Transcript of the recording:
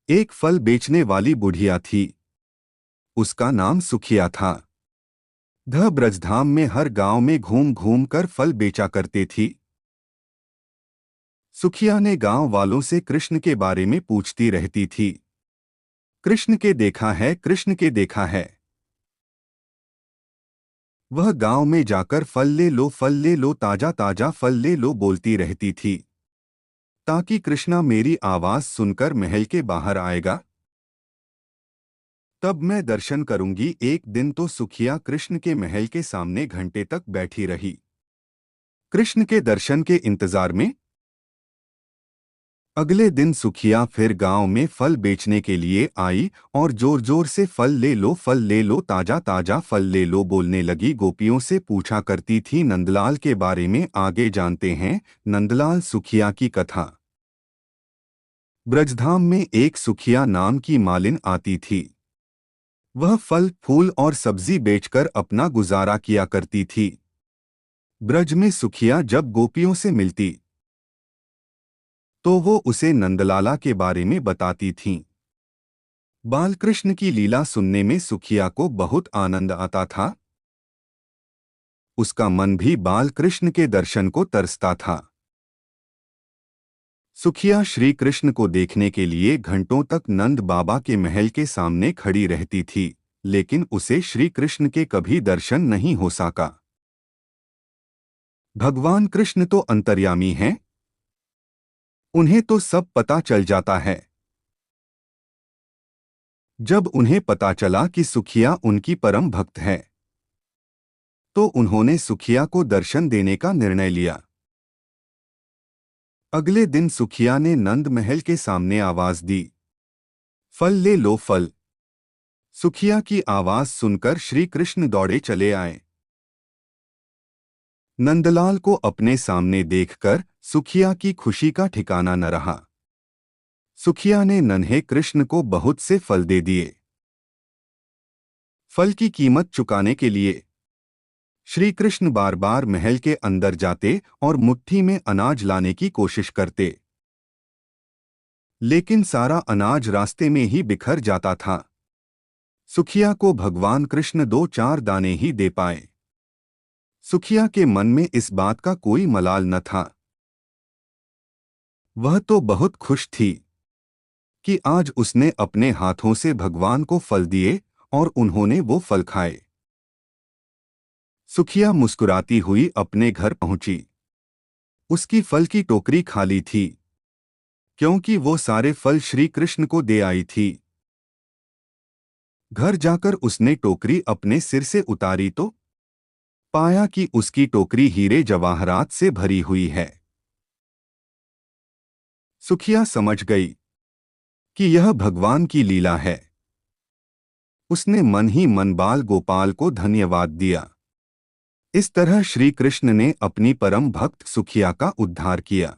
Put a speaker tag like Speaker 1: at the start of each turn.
Speaker 1: एक फल बेचने वाली बुढ़िया थी। उसका नाम सुखिया था। वह ब्रजधाम में हर गांव में घूम घूम कर फल बेचा करते थी। सुखिया ने गांव वालों से कृष्ण के बारे में पूछती रहती थी। कृष्ण के देखा है, कृष्ण के देखा है। वह गांव में जाकर फल ले लो, फल ले लो, ताजा ताजा फल ले लो बोलती रहती थी, ताकि कृष्णा मेरी आवाज सुनकर महल के बाहर आएगा, तब मैं दर्शन करूंगी। एक दिन तो सुखिया कृष्ण के महल के सामने घंटे तक बैठी रही, कृष्ण के दर्शन के इंतजार में। अगले दिन सुखिया फिर गांव में फल बेचने के लिए आई और जोर जोर से फल ले लो, फल ले लो, ताजा ताजा फल ले लो बोलने लगी। गोपियों से पूछा करती थी नंदलाल के बारे में। आगे जानते हैं नंदलाल सुखिया की कथा। ब्रजधाम में एक सुखिया नाम की मालिन आती थी। वह फल फूल और सब्जी बेचकर अपना गुजारा किया करती थी। ब्रज में सुखिया जब गोपियों से मिलती तो वो उसे नंदलाला के बारे में बताती थीं। बालकृष्ण की लीला सुनने में सुखिया को बहुत आनंद आता था। उसका मन भी बालकृष्ण के दर्शन को तरसता था। सुखिया श्री कृष्ण को देखने के लिए घंटों तक नंद बाबा के महल के सामने खड़ी रहती थी, लेकिन उसे श्री कृष्ण के कभी दर्शन नहीं हो सका। भगवान कृष्ण तो अंतर्यामी हैं, उन्हें तो सब पता चल जाता है। जब उन्हें पता चला कि सुखिया उनकी परम भक्त है, तो उन्होंने सुखिया को दर्शन देने का निर्णय लिया। अगले दिन सुखिया ने नंद महल के सामने आवाज दी, फल ले लो, फल। सुखिया की आवाज सुनकर श्री कृष्ण दौड़े चले आए। नंदलाल को अपने सामने देखकर सुखिया की खुशी का ठिकाना न रहा। सुखिया ने नन्हे कृष्ण को बहुत से फल दे दिए। फल की कीमत चुकाने के लिए श्री कृष्ण बार बार महल के अंदर जाते और मुट्ठी में अनाज लाने की कोशिश करते, लेकिन सारा अनाज रास्ते में ही बिखर जाता था। सुखिया को भगवान कृष्ण 2-4 दाने ही दे पाए। सुखिया के मन में इस बात का कोई मलाल न था। वह तो बहुत खुश थी कि आज उसने अपने हाथों से भगवान को फल दिए और उन्होंने वो फल खाए। सुखिया मुस्कुराती हुई अपने घर पहुंची। उसकी फल की टोकरी खाली थी, क्योंकि वो सारे फल श्री कृष्ण को दे आई थी। घर जाकर उसने टोकरी अपने सिर से उतारी तो पाया कि उसकी टोकरी हीरे जवाहरात से भरी हुई है। सुखिया समझ गई कि यह भगवान की लीला है। उसने मन ही मन बाल गोपाल को धन्यवाद दिया। इस तरह श्री कृष्ण ने अपनी परम भक्त सुखिया का उद्धार किया।